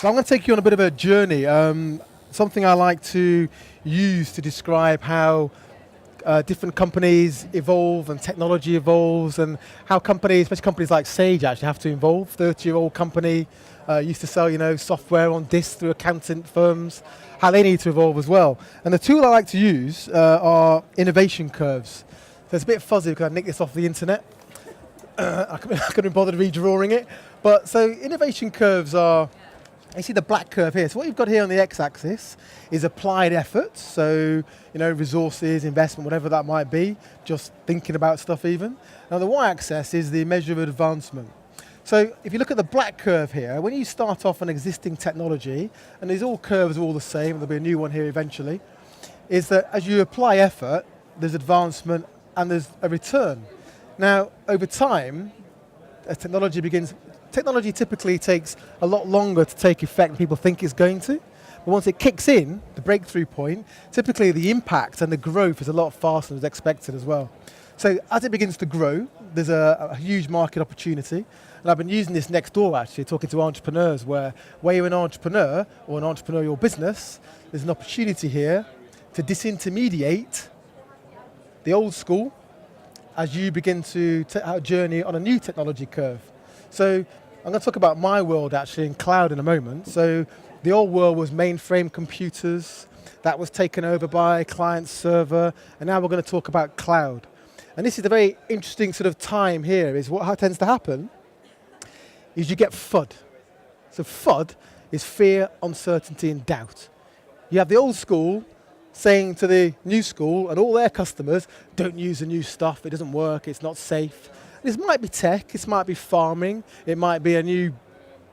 So I'm going to take you on a bit of a journey, something I like to use to describe how different companies evolve and technology evolves and how companies, especially companies like Sage actually have to evolve. 30-year-old company used to sell software on disk through accountant firms, how they need to evolve as well. And the tool I like to use are innovation curves. So it's a bit fuzzy because I nicked this off the internet. I couldn't be bothered redrawing it. But so innovation curves are, you see the black curve here. So what you've got here on the x-axis is applied effort. So, resources, investment, whatever that might be, just thinking about stuff even. Now the y-axis is the measure of advancement. So if you look at the black curve here, when you start off an existing technology, and these all curves are all the same, there'll be a new one here eventually, is that as you apply effort, there's advancement and there's a return. Now, over time, as technology typically takes a lot longer to take effect than people think it's going to. But once it kicks in, the breakthrough point, typically the impact and the growth is a lot faster than was expected as well. So as it begins to grow, there's a huge market opportunity. And I've been using this next door actually, talking to entrepreneurs where you're an entrepreneur or an entrepreneurial business, there's an opportunity here to disintermediate the old school as you begin to take out a journey on a new technology curve. So I'm going to talk about my world actually in cloud in a moment. So the old world was mainframe computers, that was taken over by client server, and now we're going to talk about cloud. And this is a very interesting sort of time here, is what tends to happen is you get FUD. So FUD is fear, uncertainty, and doubt. You have the old school saying to the new school and all their customers, don't use the new stuff, it doesn't work, it's not safe. This might be tech, this might be farming, it might be a new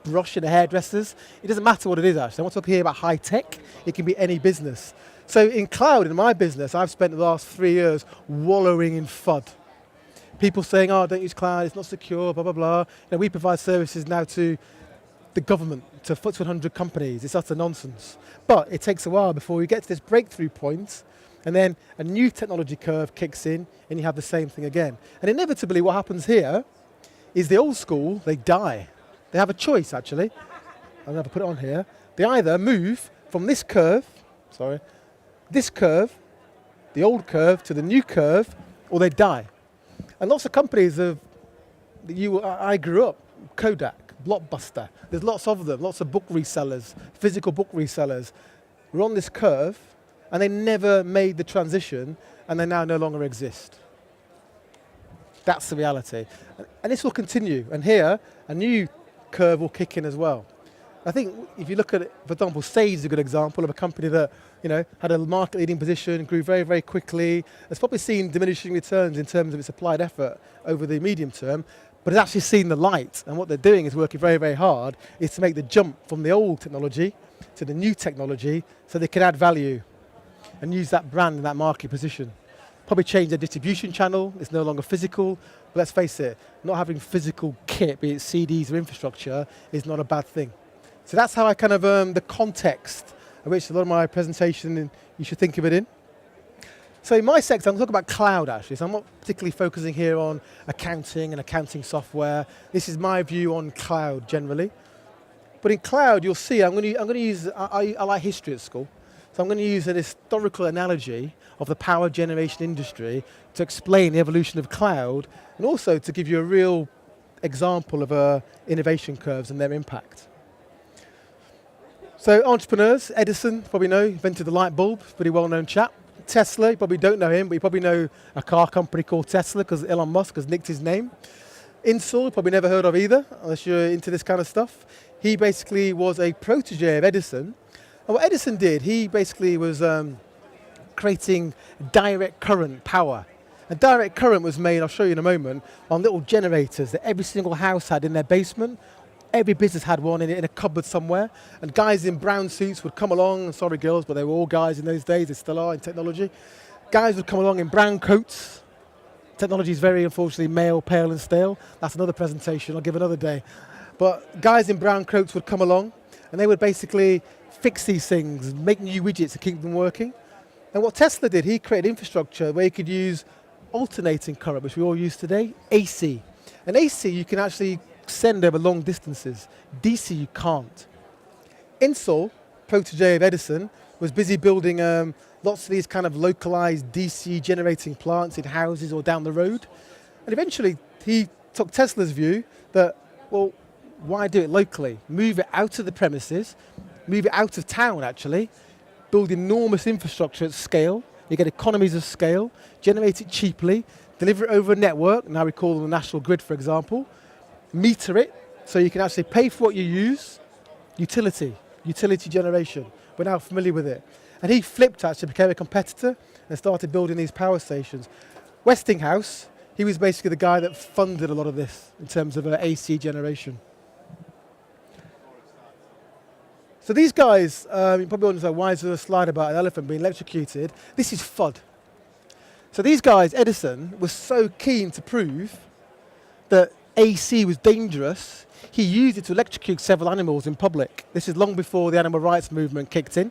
brush in the hairdressers. It doesn't matter what it is actually. I want to talk here about high tech, it can be any business. So in cloud, in my business, I've spent the last 3 years wallowing in FUD. People saying, oh, don't use cloud, it's not secure, blah, blah, blah. We provide services now to the government, to FTSE 100 companies. It's utter nonsense. But it takes a while before we get to this breakthrough point, and then a new technology curve kicks in, and you have the same thing again. And inevitably what happens here is the old school, they die. They have a choice, actually. I'm going to put it on here. They either move from this curve, this curve, the old curve, to the new curve, or they die. And lots of companies I grew up, Kodak, Blockbuster, there's lots of them, lots of book resellers, physical book resellers, were on this curve, and they never made the transition, and they now no longer exist. That's the reality. And this will continue, and here, a new curve will kick in as well. I think if you look at it, for example, Sage is a good example of a company that had a market-leading position, grew very, very quickly. It's probably seen diminishing returns in terms of its applied effort over the medium term, but it's actually seen the light. And what they're doing is working very, very hard, is to make the jump from the old technology to the new technology so they can add value and use that brand and that market position. Probably change their distribution channel, it's no longer physical, but let's face it, not having physical kit, be it CDs or infrastructure, is not a bad thing. So that's how I kind of, the context in which a lot of my presentation, you should think of it in. So in my sector, I'm talking about cloud actually, so I'm not particularly focusing here on accounting and accounting software. This is my view on cloud generally. But in cloud, you'll see, I'm going to use, I like history at school, so I'm going to use an historical analogy of the power generation industry to explain the evolution of cloud, and also to give you a real example of innovation curves and their impact. So entrepreneurs, Edison, probably know, invented the light bulb, pretty well-known chap. Tesla, you probably don't know him, but you probably know a car company called Tesla because Elon Musk has nicked his name. Insull, probably never heard of either, unless you're into this kind of stuff. He basically was a protege of Edison. And what Edison did, he basically was creating direct current power. And direct current was made, I'll show you in a moment, on little generators that every single house had in their basement. Every business had one in a cupboard somewhere, and guys in brown suits would come along, sorry girls, but they were all guys in those days, they still are in technology. Guys would come along in brown coats. Technology is very, unfortunately, male, pale and stale. That's another presentation, I'll give another day. But guys in brown coats would come along, and they would basically fix these things, make new widgets to keep them working. And what Tesla did, he created infrastructure where you could use alternating current, which we all use today, AC. And AC, you can actually send over long distances. DC, you can't. Insull, protege of Edison, was busy building lots of these kind of localized DC generating plants in houses or down the road. And eventually he took Tesla's view that, well, why do it locally? Move it out of the premises, move it out of town actually, build enormous infrastructure at scale. You get economies of scale, generate it cheaply, deliver it over a network, now we call them the national grid for example, meter it so you can actually pay for what you use, utility generation. We're now familiar with it. And he flipped actually, became a competitor and started building these power stations. Westinghouse, he was basically the guy that funded a lot of this in terms of AC generation. So these guys, you probably understand why is there a slide about an elephant being electrocuted. This is FUD. So these guys, Edison, was so keen to prove that AC was dangerous, he used it to electrocute several animals in public. This is long before the animal rights movement kicked in.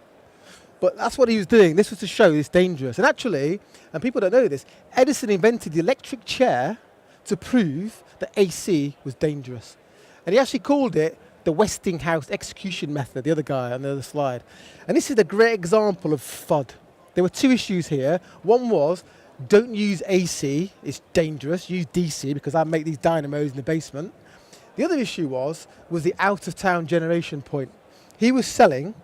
But that's what he was doing. This was to show it's dangerous. And actually, and people don't know this, Edison invented the electric chair to prove that AC was dangerous. And he actually called it the Westinghouse execution method, the other guy on the other slide. And this is a great example of FUD. There were two issues here. One was, don't use AC, it's dangerous. Use DC because I make these dynamos in the basement. The other issue was the out-of-town generation point. He was selling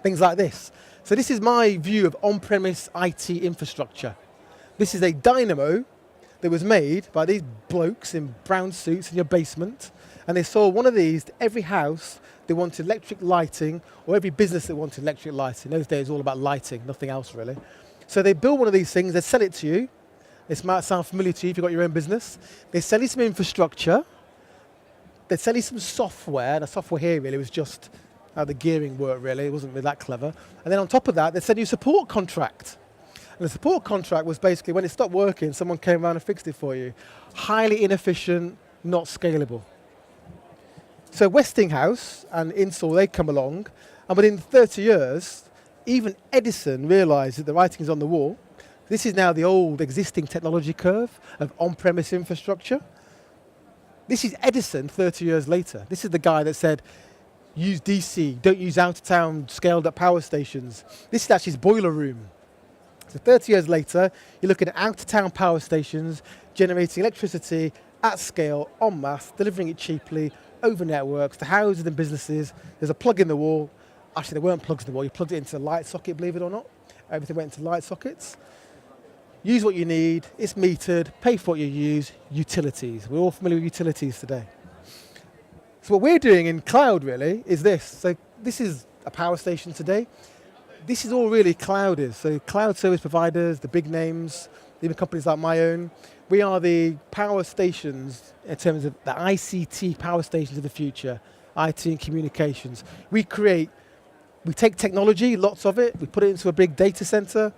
things like this. So this is my view of on-premise IT infrastructure. This is a dynamo that was made by these blokes in brown suits in your basement, and they saw one of these, every house, they wanted electric lighting, or every business that wanted electric lighting. In those days, it was all about lighting, nothing else really. So they build one of these things, they sell it to you. This might sound familiar to you if you've got your own business. They sell you some infrastructure, they sell you some software. The software here really was just how the gearing worked really, it wasn't really that clever. And then on top of that, they send you a support contract. And the support contract was basically when it stopped working, someone came around and fixed it for you. Highly inefficient, not scalable. So Westinghouse and Insull, they come along, and within 30 years, even Edison realized that the writing is on the wall. This is now the old existing technology curve of on-premise infrastructure. This is Edison 30 years later. This is the guy that said, use DC, don't use out-of-town scaled-up power stations. This is actually his boiler room. So 30 years later, you're looking at out-of-town power stations, generating electricity at scale, en masse, delivering it cheaply, over networks, to houses and businesses. There's a plug in the wall. Actually, there weren't plugs in the wall. You plugged it into a light socket, believe it or not. Everything went into light sockets. Use what you need. It's metered. Pay for what you use. Utilities. We're all familiar with utilities today. So what we're doing in cloud, really, is this. So this is a power station today. This is all really cloud is. So cloud service providers, the big names, even companies like my own, we are the power stations in terms of the ICT power stations of the future, IT and communications. We take technology, lots of it, we put it into a big data center,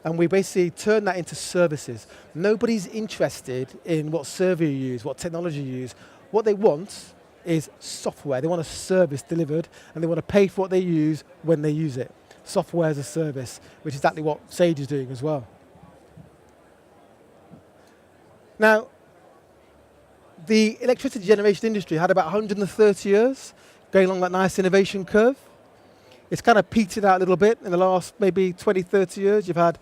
and we basically turn that into services. Nobody's interested in what server you use, what technology you use. What they want is software. They want a service delivered, and they want to pay for what they use when they use it. Software as a service, which is exactly what Sage is doing as well. Now, the electricity generation industry had about 130 years going along that nice innovation curve. It's kind of petered out a little bit in the last maybe 20, 30 years. You've had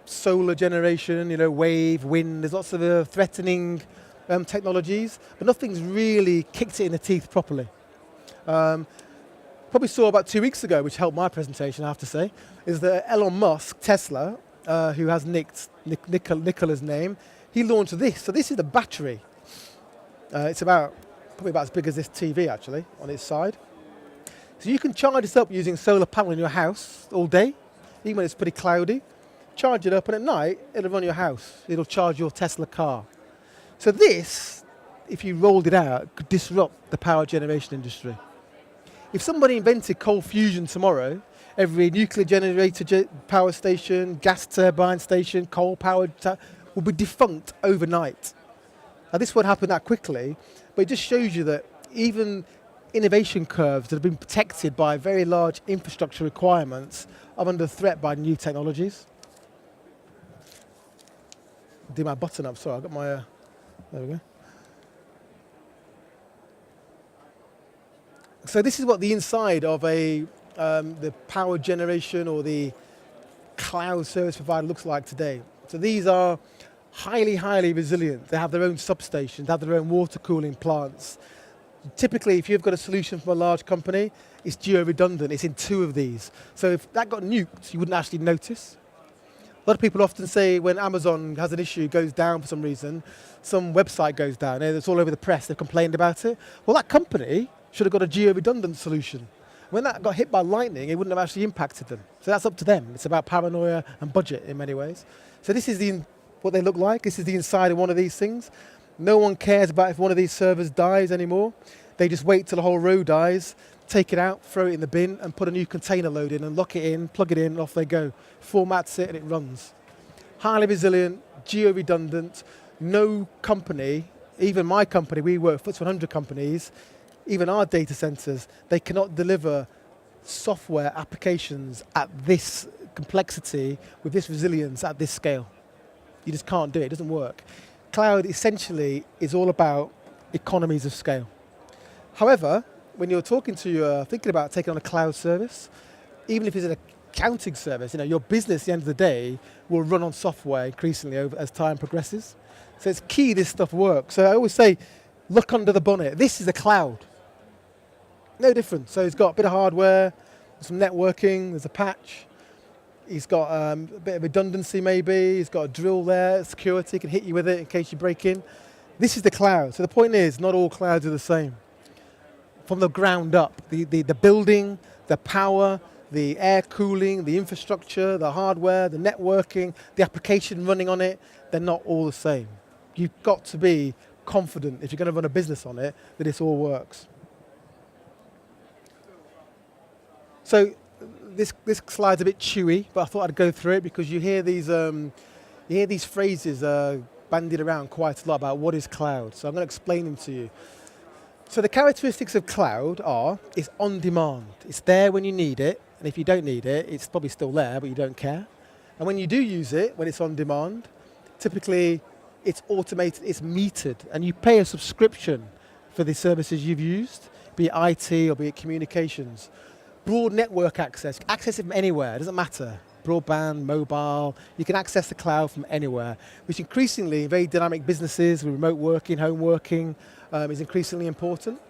solar generation, wave, wind. There's lots of threatening technologies, but nothing's really kicked it in the teeth properly. Probably saw about 2 weeks ago, which helped my presentation, I have to say, is that Elon Musk, Tesla, who has nicked Nikola's name, he launched this. So this is the battery. It's probably about as big as this TV actually on its side. So you can charge this up using solar panel in your house all day, even when it's pretty cloudy. Charge it up, and at night it'll run your house. It'll charge your Tesla car. So this, if you rolled it out, could disrupt the power generation industry. If somebody invented cold fusion tomorrow, every nuclear generator power station, gas turbine station, coal powered will be defunct overnight. Now this won't happen that quickly, but it just shows you that even innovation curves that have been protected by very large infrastructure requirements are under threat by new technologies. Do my button up, sorry, I've got my, there we go. So this is what the inside of the power generation or the cloud service provider looks like today. So these are highly, highly resilient. They have their own substations, they have their own water cooling plants. Typically, if you've got a solution from a large company, it's geo-redundant. It's in 2 of these. So if that got nuked, you wouldn't actually notice. A lot of people often say when Amazon has an issue, goes down for some reason, some website goes down, and it's all over the press, they've complained about it. Well, that company should have got a geo-redundant solution. When that got hit by lightning, it wouldn't have actually impacted them. So that's up to them. It's about paranoia and budget in many ways. So this is what they look like. This is the inside of one of these things. No one cares about if one of these servers dies anymore. They just wait till the whole row dies, take it out, throw it in the bin, and put a new container load in and lock it in, plug it in, and off they go. Formats it and it runs. Highly resilient, geo-redundant. No company, even my company, we work for FTSE 100 companies, even our data centers, they cannot deliver software applications at this complexity, with this resilience, at this scale. You just can't do it, it doesn't work. Cloud essentially is all about economies of scale. However, when you're thinking about taking on a cloud service, even if it's an accounting service, your business at the end of the day will run on software increasingly as time progresses. So it's key this stuff works. So I always say, look under the bonnet. This is a cloud. No different. So it's got a bit of hardware, some networking, there's a patch. He's got a bit of redundancy maybe, he's got a drill there, security, can hit you with it in case you break in. This is the cloud. So the point is, not all clouds are the same. From the ground up, the building, the power, the air cooling, the infrastructure, the hardware, the networking, the application running on it, they're not all the same. You've got to be confident, if you're going to run a business on it, that this all works. So this slide's a bit chewy, but I thought I'd go through it because you hear these phrases bandied around quite a lot about what is cloud. So I'm going to explain them to you. So the characteristics of cloud it's on demand. It's there when you need it, and if you don't need it, it's probably still there, but you don't care. And when you do use it, when it's on demand, typically it's automated, it's metered, and you pay a subscription for the services you've used, be it IT or be it communications. Broad network access it from anywhere, it doesn't matter. Broadband, mobile, you can access the cloud from anywhere, which increasingly, very dynamic businesses with remote working, home working, is increasingly important.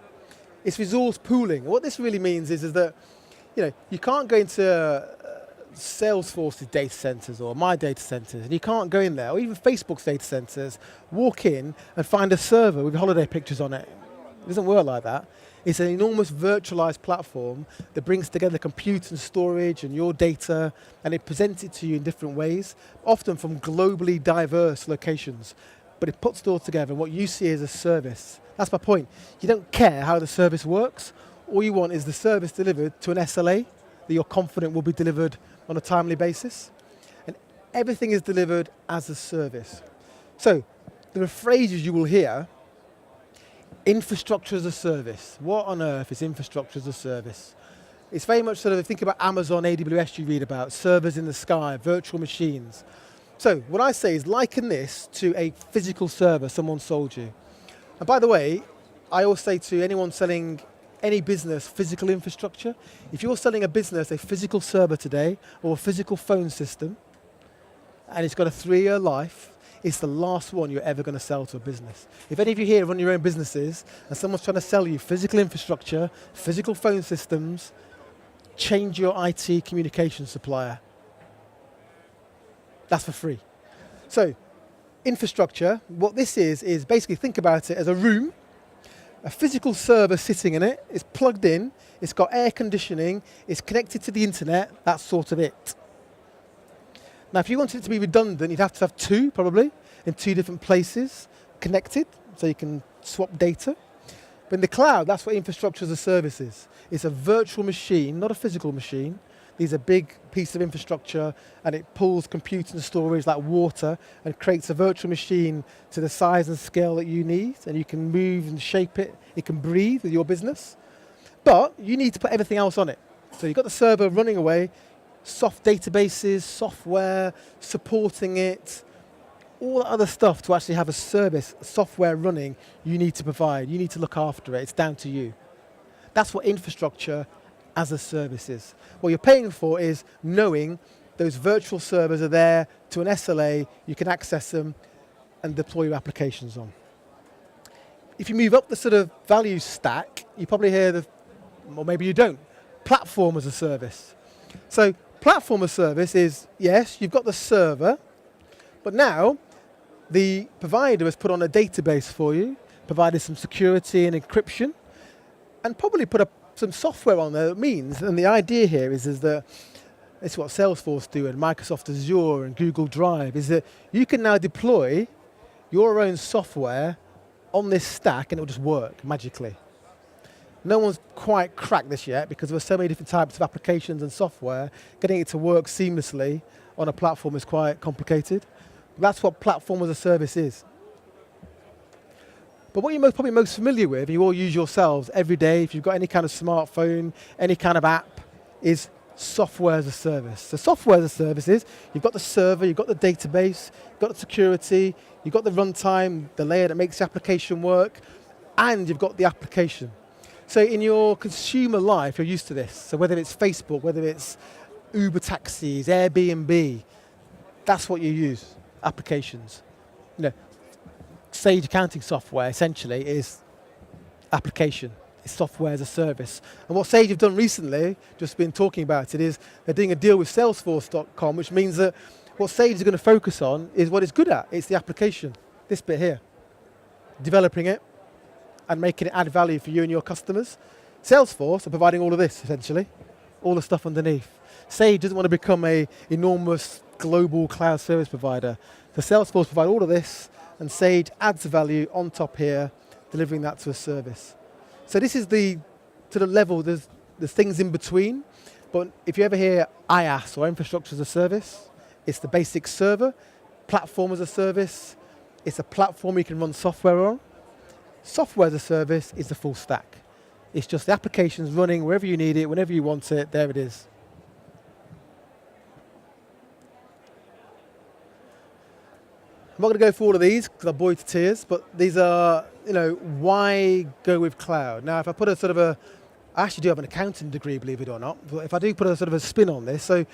It's resource pooling. What this really means is that you can't go into Salesforce's data centers or my data centers, and you can't go in there, or even Facebook's data centers, walk in and find a server with holiday pictures on it. It doesn't work like that. It's an enormous virtualized platform that brings together compute and storage and your data, and it presents it to you in different ways, often from globally diverse locations. But it puts it all together, and what you see is a service. That's my point. You don't care how the service works. All you want is the service delivered to an SLA that you're confident will be delivered on a timely basis. And everything is delivered as a service. So there are phrases you will hear. Infrastructure as a service. What on earth is infrastructure as a service? It's very much sort of, think about Amazon, AWS you read about, servers in the sky, virtual machines. So what I say is liken this to a physical server someone sold you. And by the way, I always say to anyone selling any business physical infrastructure, if you're selling a business a physical server today or a physical phone system, and it's got a 3-year life, it's the last one you're ever going to sell to a business. If any of you here run your own businesses and someone's trying to sell you physical infrastructure, physical phone systems, change your IT communication supplier. That's for free. So, infrastructure, what this is basically, think about it as a room, a physical server sitting in it, it's plugged in, it's got air conditioning, it's connected to the internet, that's sort of it. Now, if you wanted it to be redundant, you'd have to have 2, probably, in 2 different places, connected, so you can swap data. But in the cloud, that's what infrastructure as a service is. It's a virtual machine, not a physical machine. These are big pieces of infrastructure, and it pulls compute and storage like water and creates a virtual machine to the size and scale that you need, and you can move and shape it. It can breathe with your business. But you need to put everything else on it. So you've got the server running away, soft databases, software, supporting it, all that other stuff to actually have a service, software running, you need to provide. You need to look after it. It's down to you. That's what infrastructure as a service is. What you're paying for is knowing those virtual servers are there to an SLA, you can access them and deploy your applications on. If you move up the sort of value stack, you probably hear or maybe you don't, platform as a service. So platform as a service is, yes, you've got the server, but now the provider has put on a database for you, provided some security and encryption, and probably put some software on there that means, and the idea here is that it's what Salesforce do and Microsoft Azure and Google Drive, is that you can now deploy your own software on this stack and it will just work magically. No one's quite cracked this yet because there are so many different types of applications and software. Getting it to work seamlessly on a platform is quite complicated. That's what platform as a service is. But what you're probably most familiar with, and you all use yourselves every day, if you've got any kind of smartphone, any kind of app, is software as a service. So software as a service is, you've got the server, you've got the database, you've got the security, you've got the runtime, the layer that makes the application work, and you've got the application. So in your consumer life, you're used to this. So whether it's Facebook, whether it's Uber taxis, Airbnb, that's what you use, applications. Sage accounting software essentially is application. It's software as a service. And what Sage have done recently, just been talking about it, is they're doing a deal with Salesforce.com, which means that what Sage is going to focus on is what it's good at. It's the application, this bit here. Developing it and making it add value for you and your customers. Salesforce are providing all of this, essentially, all the stuff underneath. Sage doesn't want to become an enormous global cloud service provider. So Salesforce provide all of this, and Sage adds the value on top here, delivering that to a service. So this is the sort of level, there's things in between, but if you ever hear IaaS, or infrastructure as a service, it's the basic server, platform as a service, it's a platform you can run software on. Software as a service is the full stack. It's just the applications running wherever you need it, whenever you want it, there it is. I'm not going to go through all of these because I'll bore you to tears, but these are, why go with cloud? Now, if I put a sort of I actually do have an accounting degree, believe it or not, but if I do put a sort of a spin on this, so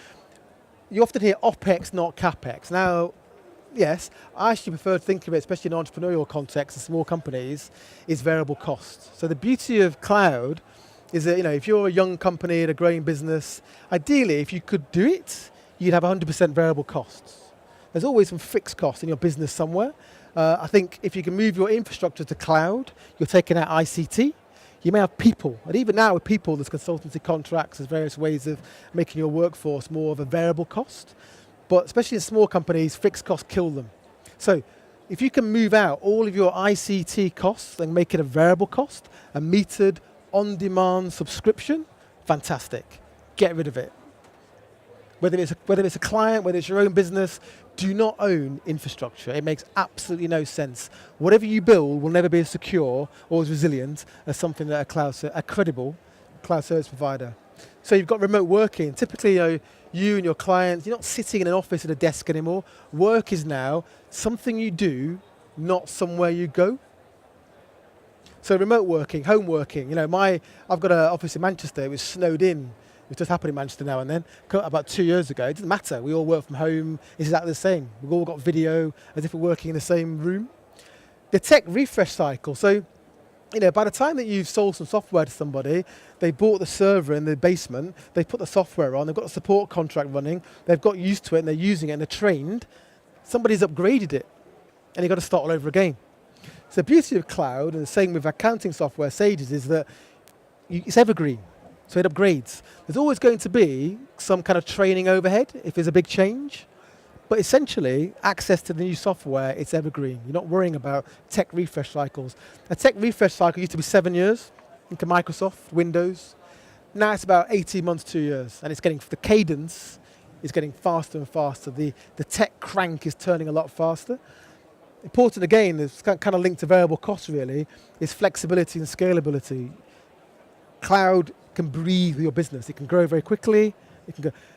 you often hear OPEX, not CAPEX. Now, yes, I actually prefer to think of it, especially in an entrepreneurial context and small companies, is variable costs. So the beauty of cloud is that, if you're a young company at a growing business, ideally, if you could do it, you'd have 100% variable costs. There's always some fixed costs in your business somewhere. I think if you can move your infrastructure to cloud, you're taking out ICT. You may have people, and even now with people, there's consultancy contracts, there's various ways of making your workforce more of a variable cost. But especially in small companies, fixed costs kill them. So if you can move out all of your ICT costs and make it a variable cost, a metered, on-demand subscription, fantastic. Get rid of it. Whether it's a client, whether it's your own business, do not own infrastructure. It makes absolutely no sense. Whatever you build will never be as secure or as resilient as something that a credible cloud service provider. So you've got remote working. Typically, you and your clients, you're not sitting in an office at a desk anymore. Work is now something you do, not somewhere you go. So remote working, home working. I've got an office in Manchester. It was snowed in. It just happened in Manchester now and then. About 2 years ago, it doesn't matter. We all work from home. It's exactly the same. We've all got video as if we're working in the same room. The tech refresh cycle. So, by the time that you've sold some software to somebody, they bought the server in the basement, they put the software on, they've got a support contract running, they've got used to it and they're using it and they're trained, somebody's upgraded it and you've got to start all over again. So the beauty of cloud, and the same with accounting software, Sages, is that it's evergreen. So it upgrades. There's always going to be some kind of training overhead if there's a big change. But essentially, access to the new software, it's evergreen. You're not worrying about tech refresh cycles. A tech refresh cycle used to be 7 years into Microsoft, Windows. Now it's about 18 months, 2 years. And the cadence is getting faster and faster. The tech crank is turning a lot faster. Important again, it's kind of linked to variable costs really, is flexibility and scalability. Cloud can breathe with your business. It can grow very quickly.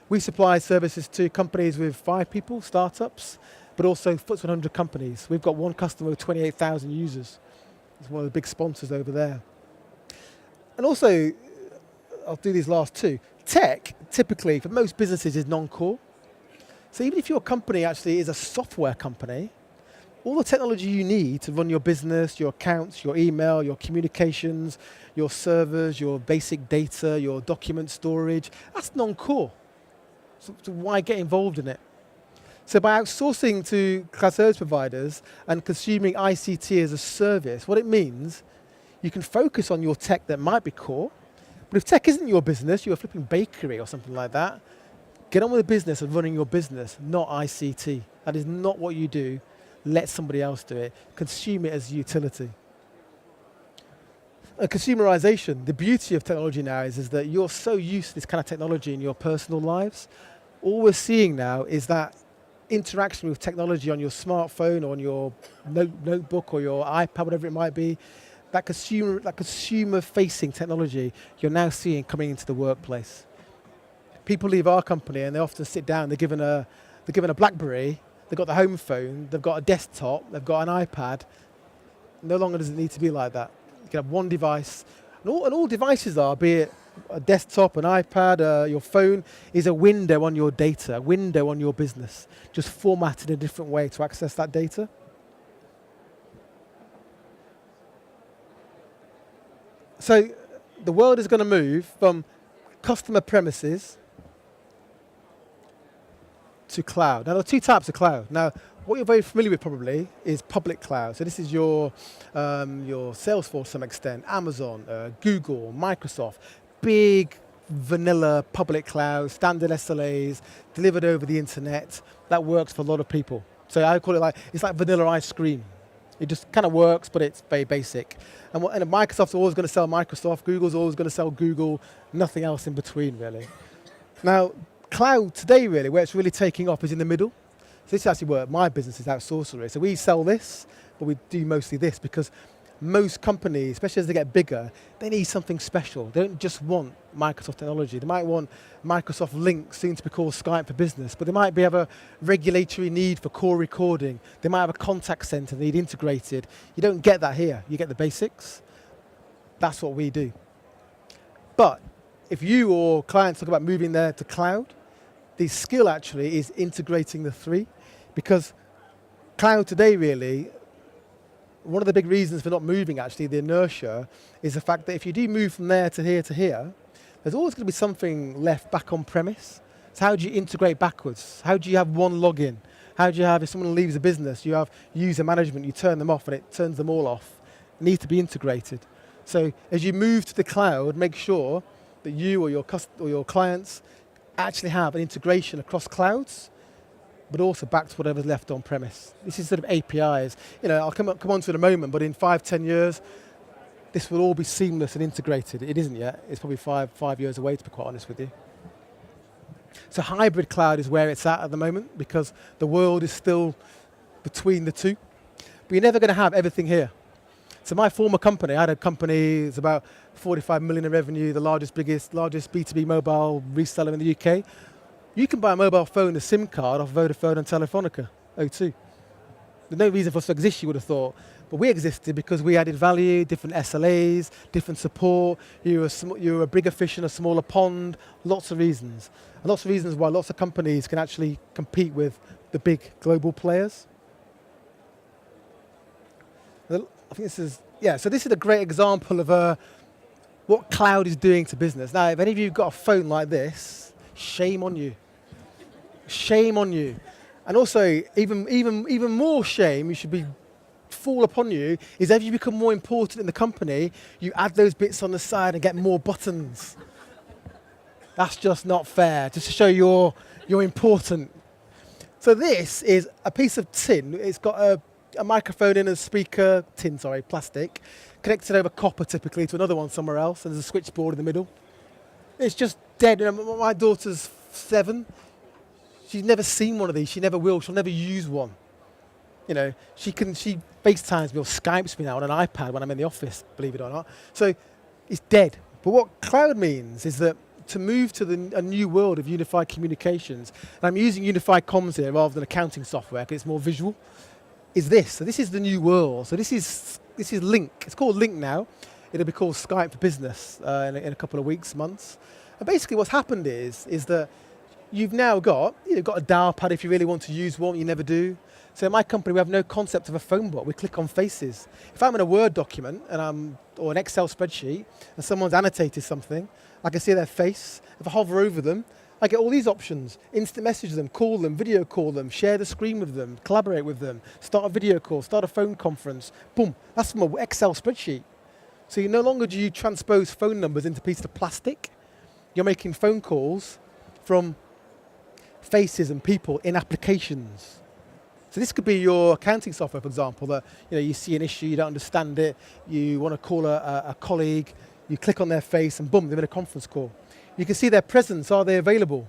We supply services to companies with 5 people, startups, but also FTSE 100 companies. We've got one customer with 28,000 users. It's one of the big sponsors over there. And also, I'll do these last two. Tech, typically, for most businesses, is non-core. So even if your company actually is a software company, all the technology you need to run your business, your accounts, your email, your communications, your servers, your basic data, your document storage, that's non-core. So why get involved in it? So by outsourcing to cloud service providers and consuming ICT as a service, what it means, you can focus on your tech that might be core, but if tech isn't your business, you're a flipping bakery or something like that, get on with the business of running your business, not ICT. That is not what you do. Let somebody else do it. Consume it as utility. And consumerization, the beauty of technology now is that you're so used to this kind of technology in your personal lives. All we're seeing now is that interaction with technology on your smartphone or on your notebook or your iPad, whatever it might be, that consumer-facing technology you're now seeing coming into the workplace. People leave our company and they often sit down, they're given a BlackBerry, they've got the home phone, they've got a desktop, they've got an iPad. No longer does it need to be like that. You can have one device, and all devices are, be it a desktop, an iPad, your phone, is a window on your data, a window on your business, just formatted in a different way to access that data. So the world is going to move from customer premises to cloud. Now there are two types of cloud. Now what you're very familiar with probably is public cloud. So this is your Salesforce to some extent, Amazon, Google, Microsoft, big vanilla public cloud, standard SLAs, delivered over the internet. That works for a lot of people. So I call it it's like vanilla ice cream. It just kind of works, but it's very basic. And Microsoft's always going to sell Microsoft, Google's always going to sell Google, nothing else in between really. Now, cloud today really, where it's really taking off is in the middle. So this is actually where my business is outsourcery. So we sell this, but we do mostly this because most companies, especially as they get bigger, they need something special. They don't just want Microsoft technology. They might want Microsoft Link, soon to be called Skype for Business, but they might have a regulatory need for core recording. They might have a contact center they need integrated. You don't get that here. You get the basics. That's what we do. But if you or clients talk about moving there to cloud, the skill actually is integrating the three, because cloud today really, one of the big reasons for not moving actually, the inertia, is the fact that if you do move from there to here, there's always going to be something left back on premise. So how do you integrate backwards? How do you have one login? How do you have, if someone leaves a business, you have user management, you turn them off and it turns them all off. It needs to be integrated. So as you move to the cloud, make sure that you or your clients actually have an integration across clouds, but also back to whatever's left on premise. This is sort of APIs. I'll come on to it in a moment, but in 5-10 years, this will all be seamless and integrated. It isn't yet. It's probably five years away, to be quite honest with you. So hybrid cloud is where it's at the moment, because the world is still between the two. But you're never going to have everything here. So my former company, I had a company, it's about 45 million in revenue, the largest B2B mobile reseller in the UK. You can buy a mobile phone, a SIM card off Vodafone and Telefonica, O2. There's no reason for us to exist, you would have thought. But we existed because we added value, different SLAs, different support. You were a bigger fish in a smaller pond, lots of reasons. And lots of reasons why lots of companies can actually compete with the big global players. I think this is, so this is a great example of what cloud is doing to business. Now, if any of you have got a phone like this, shame on you. Shame on you. And also, even more shame, fall upon you, is as you become more important in the company, you add those bits on the side and get more buttons. That's just not fair, just to show you're important. So this is a piece of tin. It's got a microphone in, a speaker, plastic, connected over copper typically to another one somewhere else, and there's a switchboard in the middle. It's just dead. My daughter's 7. She's never seen one of these. She never will. She'll never use one. She FaceTimes me or Skypes me now on an iPad when I'm in the office, believe it or not. So it's dead. But what cloud means is that to move to a new world of unified communications, and I'm using unified comms here rather than accounting software because it's more visual, is this. So this is the new world. So this is Link. It's called Link now. It'll be called Skype for Business in a couple of weeks, months. And basically what's happened is that you've now got, you've got a dial pad if you really want to use one, you never do. So in my company, we have no concept of a phone book. We click on faces. If I'm in a Word document or an Excel spreadsheet and someone's annotated something, I can see their face. If I hover over them, I get all these options. Instant message them, call them, video call them, share the screen with them, collaborate with them, start a video call, start a phone conference. Boom, that's from an Excel spreadsheet. So no longer do you transpose phone numbers into pieces of plastic. You're making phone calls from faces and people in applications. So this could be your accounting software, for example, that you see an issue, you don't understand it, you want to call a colleague, you click on their face and boom, they're in a conference call. You can see their presence, are they available?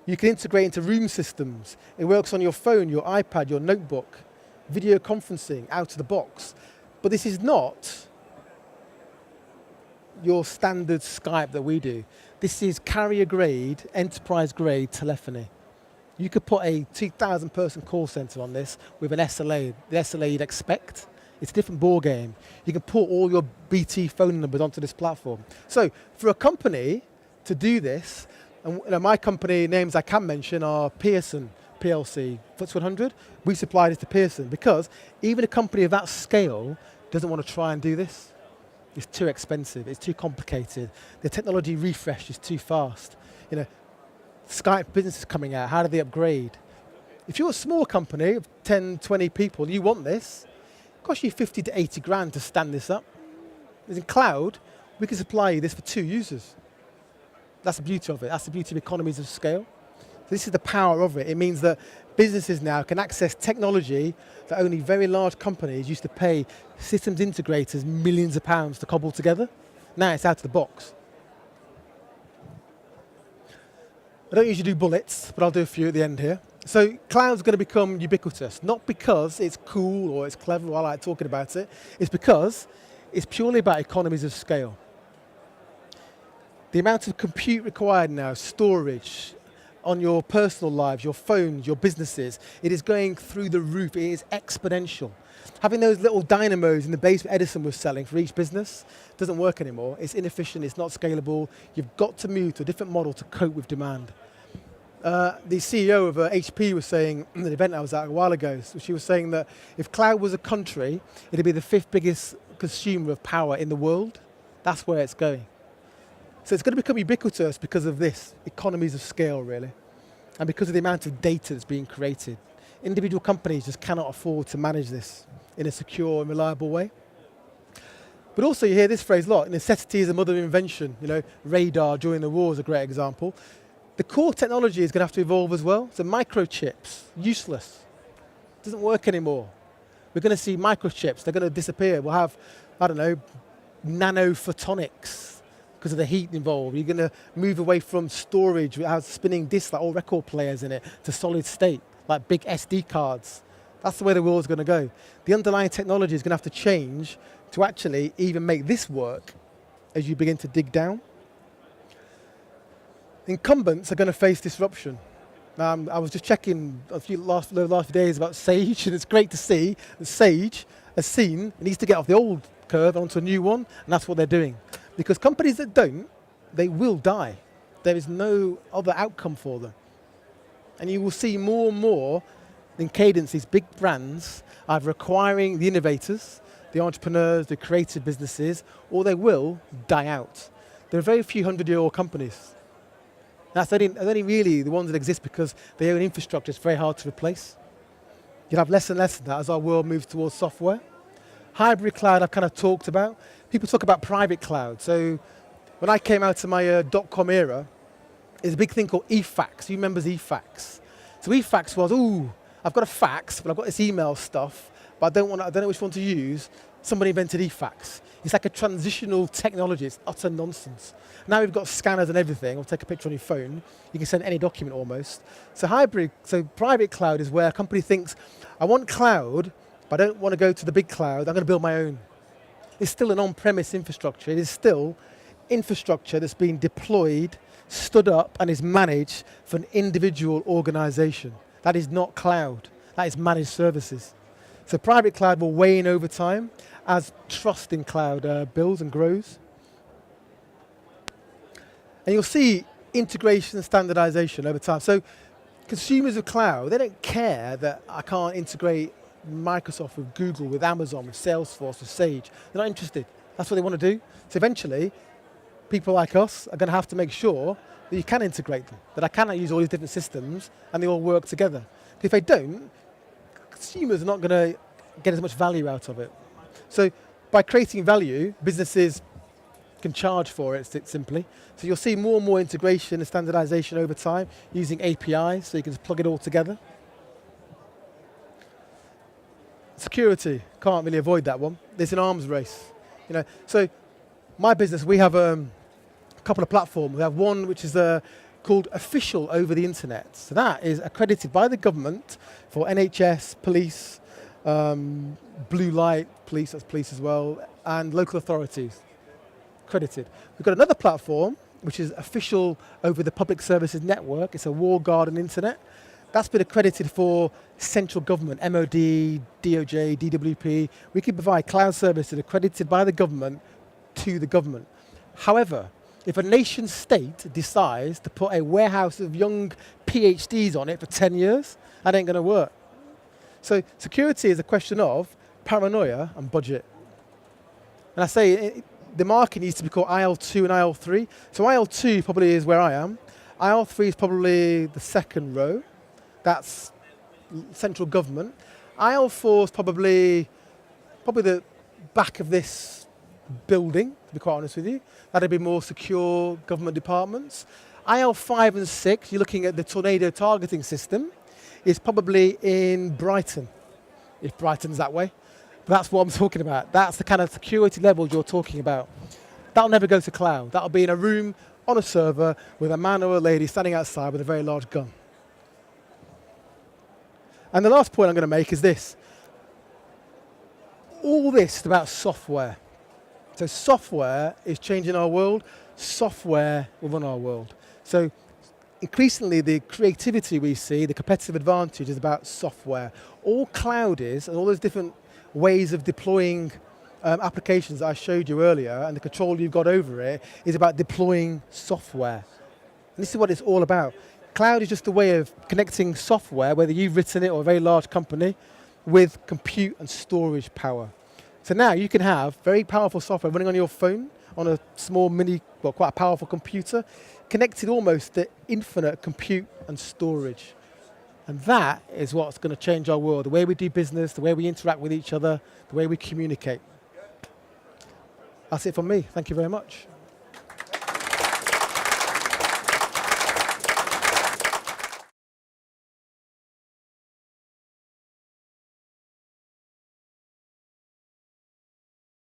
You can integrate into room systems. It works on your phone, your iPad, your notebook, video conferencing out of the box. But this is not your standard Skype that we do. This is carrier grade, enterprise grade telephony. You could put a 2,000 person call center on this with an SLA, the SLA you'd expect. It's a different ball game. You can put all your BT phone numbers onto this platform. So for a company to do this, and my company names I can mention are Pearson PLC, FTSE 100. We supply this to Pearson because even a company of that scale doesn't want to try and do this. It's too expensive, it's too complicated. The technology refresh is too fast. Skype Business is coming out, how do they upgrade? If you're a small company of 10, 20 people, you want this, it costs you 50 to 80 grand to stand this up. In cloud, we can supply you this for 2 users. That's the beauty of it. That's the beauty of economies of scale. So this is the power of it. It means that businesses now can access technology that only very large companies used to pay systems integrators millions of pounds to cobble together. Now it's out of the box. I don't usually do bullets, but I'll do a few at the end here. So cloud's going to become ubiquitous, not because it's cool or it's clever or I like talking about it. It's because it's purely about economies of scale. The amount of compute required now, storage, on your personal lives, your phones, your businesses, it is going through the roof. It is exponential. Having those little dynamos in the basement Edison was selling for each business doesn't work anymore. It's inefficient, it's not scalable. You've got to move to a different model to cope with demand. The CEO of HP was saying, at an event I was at a while ago, she was saying that if cloud was a country, it'd be the 5th biggest consumer of power in the world. That's where it's going. So it's going to become ubiquitous because of this, economies of scale really, and because of the amount of data that's being created. Individual companies just cannot afford to manage this in a secure and reliable way. But also you hear this phrase a lot, necessity is the mother of invention. Radar during the war is a great example. The core technology is going to have to evolve as well. So microchips, useless, doesn't work anymore. We're going to see microchips, they're going to disappear. We'll have, nanophotonics, because of the heat involved. You're going to move away from storage, which has spinning disks like all record players in it, to solid state, like big SD cards. That's the way the world's going to go. The underlying technology is going to have to change to actually even make this work as you begin to dig down. Incumbents are going to face disruption. I was just checking the last few days about Sage, and it's great to see that Sage has seen it needs to get off the old curve onto a new one, and that's what they're doing. Because companies that don't, they will die. There is no other outcome for them. And you will see more and more in Cadence, these big brands either acquiring the innovators, the entrepreneurs, the creative businesses, or they will die out. There are very few 100-year-old companies. That's only really the ones that exist because they own infrastructure. It's very hard to replace. You'll have less and less of that as our world moves towards software. Hybrid cloud I've kind of talked about. People talk about private cloud. So when I came out of my dot-com era, there's a big thing called eFax. Who remembers eFax? So eFax was, I've got a fax, but I've got this email stuff, but I don't know which one to use. Somebody invented eFax. It's like a transitional technology. It's utter nonsense. Now we've got scanners and everything. I'll take a picture on your phone. You can send any document almost. So private cloud is where a company thinks, I want cloud, but I don't want to go to the big cloud. I'm going to build my own. It's still an on-premise infrastructure. It is still infrastructure that's been deployed, stood up, and is managed for an individual organization. That is not cloud. That is managed services. So private cloud will wane over time as trust in cloud builds and grows. And you'll see integration and standardization over time. So consumers of cloud, they don't care that I can't integrate Microsoft with Google, with Amazon, with Salesforce, with Sage. They're not interested. That's what they want to do. So eventually, people like us are going to have to make sure that you can integrate them, that I cannot use all these different systems and they all work together. If they don't, consumers are not going to get as much value out of it. So by creating value, businesses can charge for it simply. So you'll see more and more integration and standardization over time using APIs, so you can just plug it all together. Security, can't really avoid that one. There's an arms race. So my business, we have a couple of platforms. We have one which is called Official Over the Internet. So that is accredited by the government for NHS, police, blue light police, that's police as well, and local authorities. Accredited. We've got another platform which is Official Over the Public Services Network. It's a walled garden internet. That's been accredited for central government, MOD, DOJ, DWP. We can provide cloud services accredited by the government to the government. However, if a nation state decides to put a warehouse of young PhDs on it for 10 years, that ain't going to work. So security is a question of paranoia and budget. And I say the market needs to be called IL2 and IL3. So IL2 probably is where I am. IL3 is probably the second row. That's central government. IL4 is probably the back of this building, to be quite honest with you. That'd be more secure government departments. IL5 and 6, you're looking at the tornado targeting system, is probably in Brighton, if Brighton's that way. But that's what I'm talking about. That's the kind of security level you're talking about. That'll never go to cloud. That'll be in a room on a server with a man or a lady standing outside with a very large gun. And the last point I'm going to make is this. All this is about software. So software is changing our world. Software will run our world. So increasingly the creativity we see, the competitive advantage is about software. All cloud is, and all those different ways of deploying applications that I showed you earlier and the control you've got over it is about deploying software. And this is what it's all about. Cloud is just a way of connecting software, whether you've written it or a very large company, with compute and storage power. So now you can have very powerful software running on your phone, on a small quite a powerful computer, connected almost to infinite compute and storage. And that is what's going to change our world, the way we do business, the way we interact with each other, the way we communicate. That's it from me. Thank you very much.